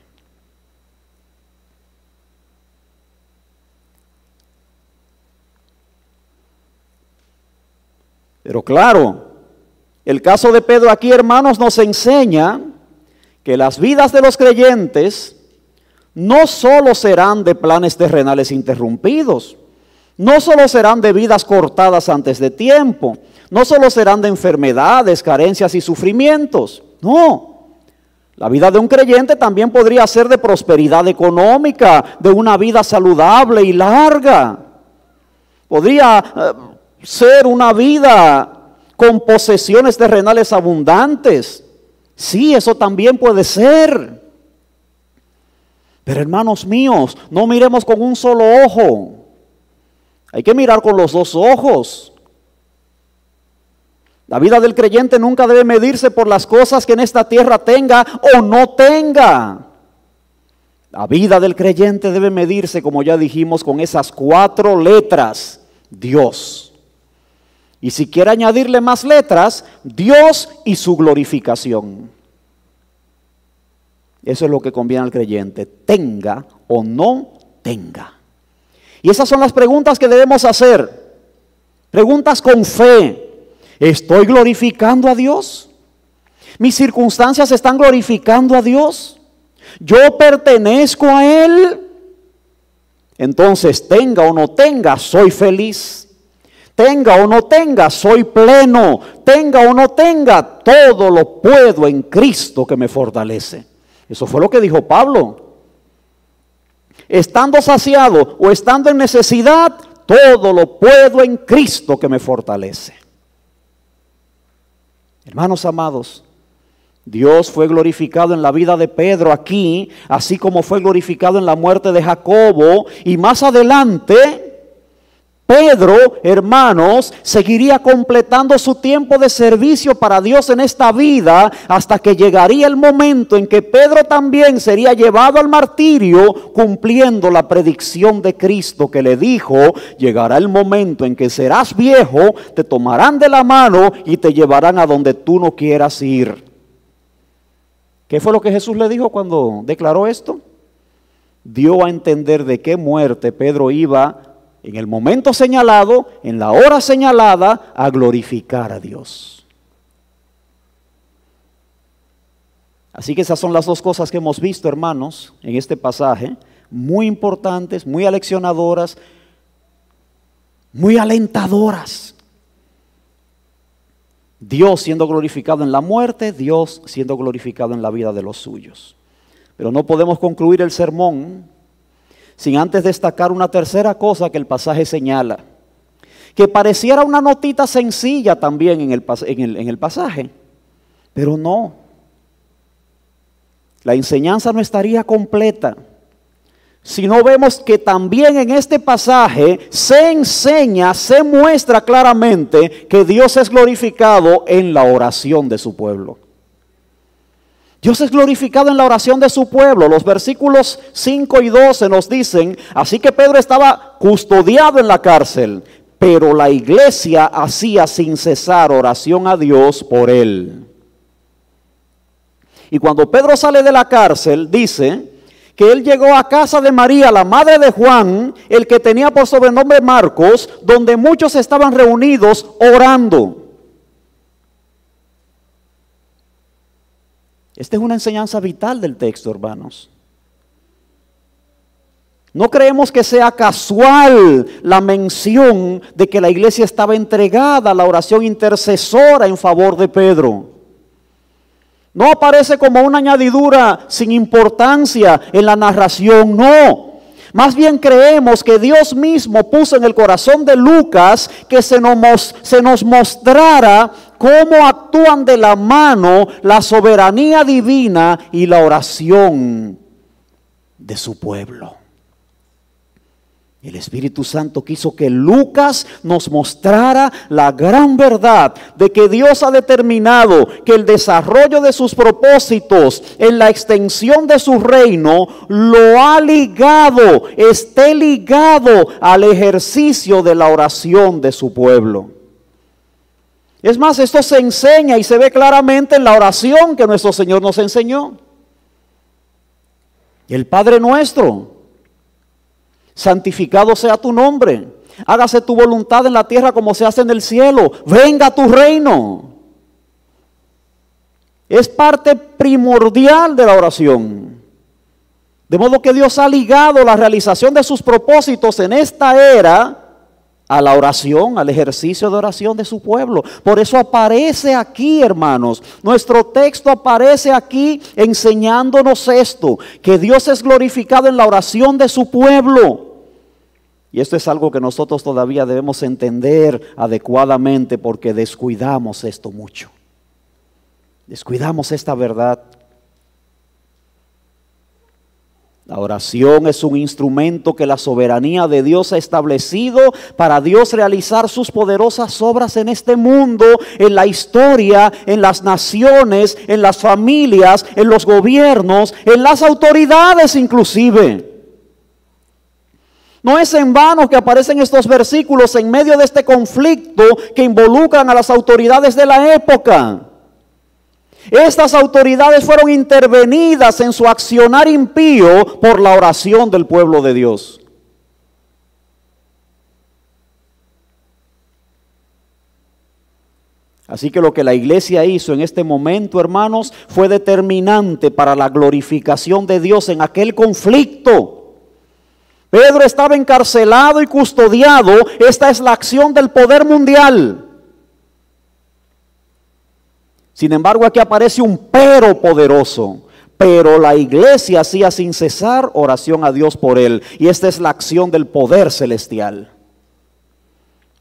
Pero claro, el caso de Pedro aquí, hermanos, nos enseña que las vidas de los creyentes no solo serán de planes terrenales interrumpidos, no solo serán de vidas cortadas antes de tiempo, no solo serán de enfermedades, carencias y sufrimientos. No, la vida de un creyente también podría ser de prosperidad económica, de una vida saludable y larga. Podría ser una vida con posesiones terrenales abundantes. Sí, eso también puede ser. Pero hermanos míos, no miremos con un solo ojo. Hay que mirar con los dos ojos. La vida del creyente nunca debe medirse por las cosas que en esta tierra tenga o no tenga. La vida del creyente debe medirse, como ya dijimos, con esas 4 letras: Dios. Y si quiere añadirle más letras, Dios y su glorificación. Eso es lo que conviene al creyente, tenga o no tenga. Y esas son las preguntas que debemos hacer. Preguntas con fe. ¿Estoy glorificando a Dios? ¿Mis circunstancias están glorificando a Dios? ¿Yo pertenezco a Él? Entonces, tenga o no tenga, soy feliz. Tenga o no tenga, soy pleno. Tenga o no tenga, todo lo puedo en Cristo que me fortalece. Eso fue lo que dijo Pablo. Estando saciado o estando en necesidad, todo lo puedo en Cristo que me fortalece. Hermanos amados, Dios fue glorificado en la vida de Pedro aquí, así como fue glorificado en la muerte de Jacobo, y más adelante Pedro, hermanos, seguiría completando su tiempo de servicio para Dios en esta vida, hasta que llegaría el momento en que Pedro también sería llevado al martirio, cumpliendo la predicción de Cristo que le dijo: llegará el momento en que serás viejo, te tomarán de la mano y te llevarán a donde tú no quieras ir. ¿Qué fue lo que Jesús le dijo cuando declaró esto? Dio a entender de qué muerte Pedro iba en el momento señalado, en la hora señalada, a glorificar a Dios. Así que esas son las 2 cosas que hemos visto, hermanos, en este pasaje, muy importantes, muy aleccionadoras, muy alentadoras. Dios siendo glorificado en la muerte, Dios siendo glorificado en la vida de los suyos. Pero no podemos concluir el sermón sin antes destacar una tercera cosa que el pasaje señala, que pareciera una notita sencilla también en el pasaje, pero no. La enseñanza no estaría completa sino vemos que también en este pasaje se enseña, se muestra claramente que Dios es glorificado en la oración de su pueblo. Dios es glorificado en la oración de su pueblo. Los versículos 5 y 12 nos dicen, así que Pedro estaba custodiado en la cárcel, pero la iglesia hacía sin cesar oración a Dios por él. Y cuando Pedro sale de la cárcel, dice que él llegó a casa de María, la madre de Juan, el que tenía por sobrenombre Marcos, donde muchos estaban reunidos orando. Esta es una enseñanza vital del texto, hermanos. No creemos que sea casual la mención de que la iglesia estaba entregada a la oración intercesora en favor de Pedro. No aparece como una añadidura sin importancia en la narración, no. Más bien creemos que Dios mismo puso en el corazón de Lucas que se nos mostrara cómo actúan de la mano la soberanía divina y la oración de su pueblo. El Espíritu Santo quiso que Lucas nos mostrara la gran verdad de que Dios ha determinado que el desarrollo de sus propósitos en la extensión de su reino lo ha ligado, esté ligado al ejercicio de la oración de su pueblo. Es más, esto se enseña y se ve claramente en la oración que nuestro Señor nos enseñó. El Padre nuestro, santificado sea tu nombre, hágase tu voluntad en la tierra como se hace en el cielo, venga tu reino. Es parte primordial de la oración. De modo que Dios ha ligado la realización de sus propósitos en esta era a la oración, al ejercicio de oración de su pueblo. Por eso aparece aquí, hermanos, nuestro texto aparece aquí enseñándonos esto, que Dios es glorificado en la oración de su pueblo. Y esto es algo que nosotros todavía debemos entender adecuadamente porque descuidamos esto mucho. Descuidamos esta verdad. La oración es un instrumento que la soberanía de Dios ha establecido para Dios realizar sus poderosas obras en este mundo, en la historia, en las naciones, en las familias, en los gobiernos, en las autoridades inclusive. No es en vano que aparecen estos versículos en medio de este conflicto que involucran a las autoridades de la época. Estas autoridades fueron intervenidas en su accionar impío por la oración del pueblo de Dios. Así que lo que la iglesia hizo en este momento, hermanos, fue determinante para la glorificación de Dios en aquel conflicto. Pedro estaba encarcelado y custodiado. Esta es la acción del poder mundial. Sin embargo, aquí aparece un pero poderoso. Pero la iglesia hacía sin cesar oración a Dios por él. Y esta es la acción del poder celestial.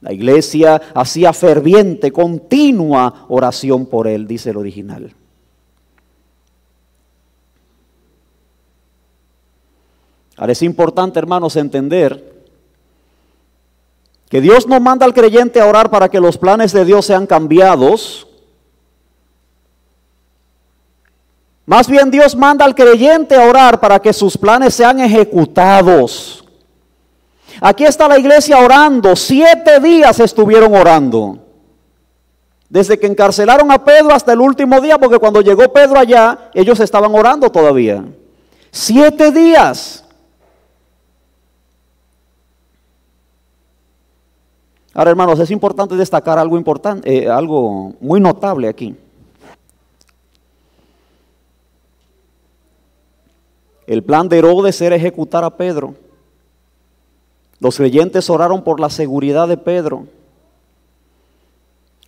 La iglesia hacía ferviente, continua oración por él, dice el original. Ahora es importante, hermanos, entender que Dios no manda al creyente a orar para que los planes de Dios sean cambiados. Más bien Dios manda al creyente a orar para que sus planes sean ejecutados. Aquí está la iglesia orando. 7 días estuvieron orando. Desde que encarcelaron a Pedro hasta el último día, porque cuando llegó Pedro allá, ellos estaban orando todavía. 7 días. Ahora, hermanos, es importante destacar algo importante, algo muy notable aquí. El plan de Herodes era ejecutar a Pedro. Los creyentes oraron por la seguridad de Pedro.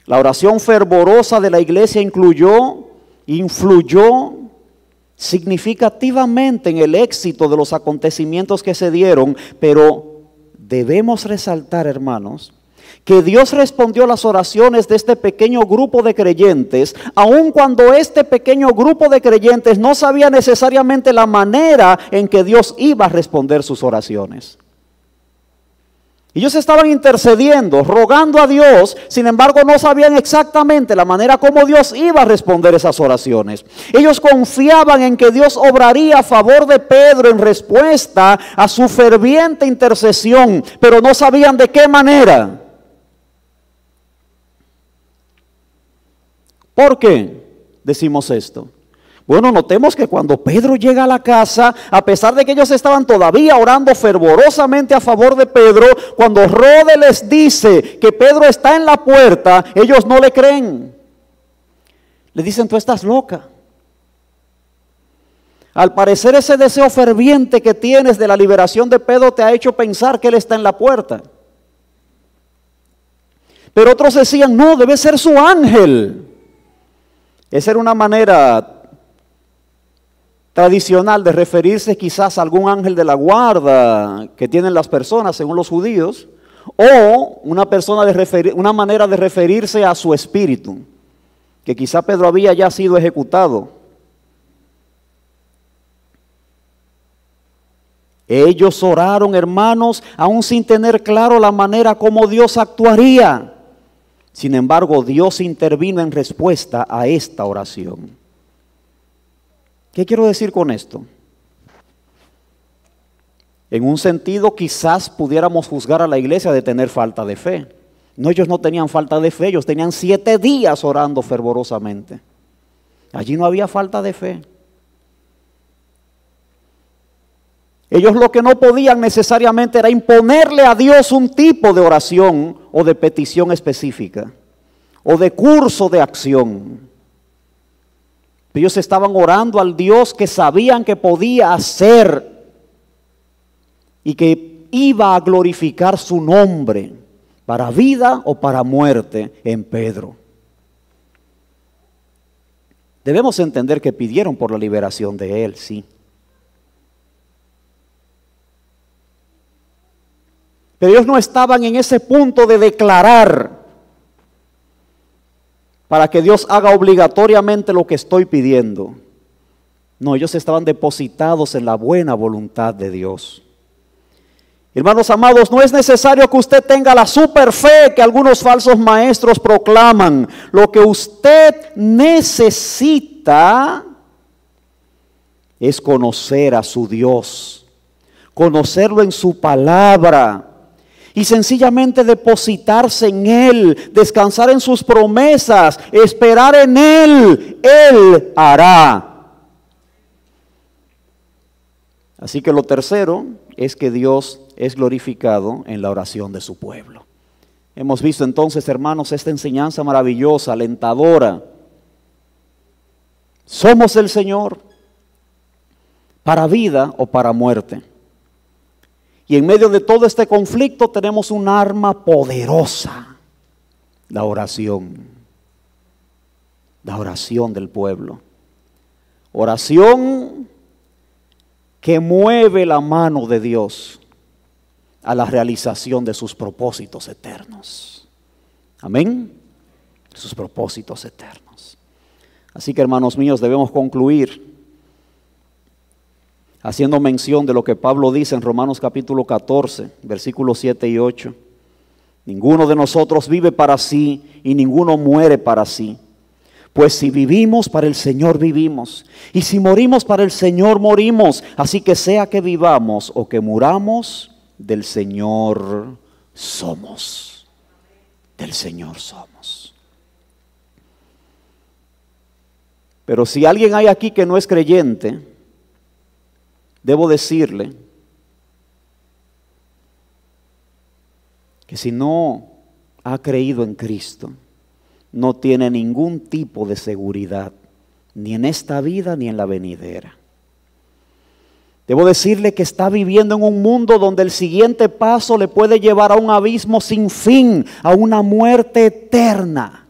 La oración fervorosa de la iglesia influyó significativamente en el éxito de los acontecimientos que se dieron, pero debemos resaltar, hermanos, que Dios respondió las oraciones de este pequeño grupo de creyentes, aun cuando este pequeño grupo de creyentes no sabía necesariamente la manera en que Dios iba a responder sus oraciones. Ellos estaban intercediendo, rogando a Dios, sin embargo no sabían exactamente la manera como Dios iba a responder esas oraciones. Ellos confiaban en que Dios obraría a favor de Pedro en respuesta a su ferviente intercesión, pero no sabían de qué manera. ¿Por qué decimos esto? Bueno, notemos que cuando Pedro llega a la casa, a pesar de que ellos estaban todavía orando fervorosamente a favor de Pedro, cuando Rode les dice que Pedro está en la puerta, ellos no le creen. Le dicen, tú estás loca. Al parecer ese deseo ferviente que tienes de la liberación de Pedro te ha hecho pensar que él está en la puerta. Pero otros decían, no, debe ser su ángel. Esa era una manera tradicional de referirse quizás a algún ángel de la guarda que tienen las personas según los judíos, o una manera de referirse a su espíritu, que quizá Pedro había ya sido ejecutado. Ellos oraron, hermanos, aún sin tener claro la manera como Dios actuaría. Sin embargo, Dios intervino en respuesta a esta oración. ¿Qué quiero decir con esto? En un sentido, quizás pudiéramos juzgar a la iglesia de tener falta de fe. No, ellos no tenían falta de fe, ellos tenían 7 días orando fervorosamente. Allí no había falta de fe. Ellos lo que no podían necesariamente era imponerle a Dios un tipo de oración o de petición específica o de curso de acción. Ellos estaban orando al Dios que sabían que podía hacer y que iba a glorificar su nombre para vida o para muerte en Pedro. Debemos entender que pidieron por la liberación de él, sí. Pero ellos no estaban en ese punto de declarar para que Dios haga obligatoriamente lo que estoy pidiendo. No, ellos estaban depositados en la buena voluntad de Dios. Hermanos amados, no es necesario que usted tenga la super fe que algunos falsos maestros proclaman. Lo que usted necesita es conocer a su Dios, conocerlo en su palabra y sencillamente depositarse en Él, descansar en sus promesas, esperar en Él. Él hará. Así que lo tercero es que Dios es glorificado en la oración de su pueblo. Hemos visto entonces, hermanos, esta enseñanza maravillosa, alentadora. Somos el Señor para vida o para muerte. Y en medio de todo este conflicto tenemos un arma poderosa, la oración del pueblo. Oración que mueve la mano de Dios a la realización de sus propósitos eternos. Amén. Sus propósitos eternos. Así que, hermanos míos, debemos concluir haciendo mención de lo que Pablo dice en Romanos capítulo 14, versículos 7 y 8. Ninguno de nosotros vive para sí y ninguno muere para sí. Pues si vivimos, para el Señor vivimos. Y si morimos, para el Señor morimos. Así que sea que vivamos o que muramos, del Señor somos. Del Señor somos. Pero si alguien hay aquí que no es creyente, debo decirle que si no ha creído en Cristo, no tiene ningún tipo de seguridad, ni en esta vida ni en la venidera. Debo decirle que está viviendo en un mundo donde el siguiente paso le puede llevar a un abismo sin fin, a una muerte eterna.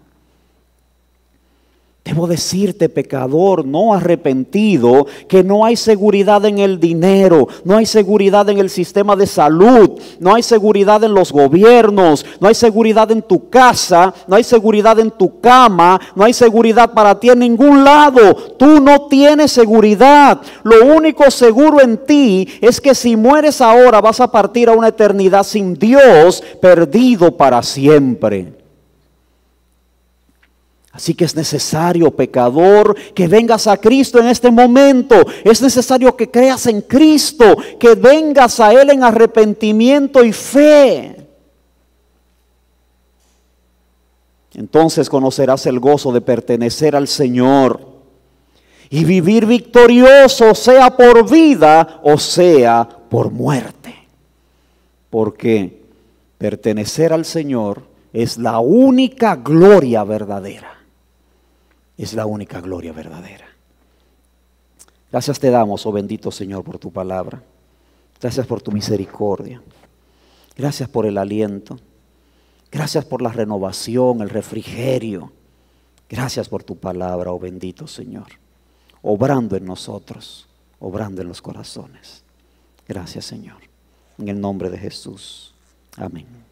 Debo decirte, pecador, no arrepentido, que no hay seguridad en el dinero, no hay seguridad en el sistema de salud, no hay seguridad en los gobiernos, no hay seguridad en tu casa, no hay seguridad en tu cama, no hay seguridad para ti en ningún lado. Tú no tienes seguridad. Lo único seguro en ti es que si mueres ahora vas a partir a una eternidad sin Dios, perdido para siempre. Así que es necesario, pecador, que vengas a Cristo en este momento. Es necesario que creas en Cristo, que vengas a Él en arrepentimiento y fe. Entonces conocerás el gozo de pertenecer al Señor y vivir victorioso, sea por vida o sea por muerte. Porque pertenecer al Señor es la única gloria verdadera. Es la única gloria verdadera. Gracias te damos, oh bendito Señor, por tu palabra. Gracias por tu misericordia. Gracias por el aliento. Gracias por la renovación, el refrigerio. Gracias por tu palabra, oh bendito Señor. Obrando en nosotros, obrando en los corazones. Gracias, Señor. En el nombre de Jesús. Amén.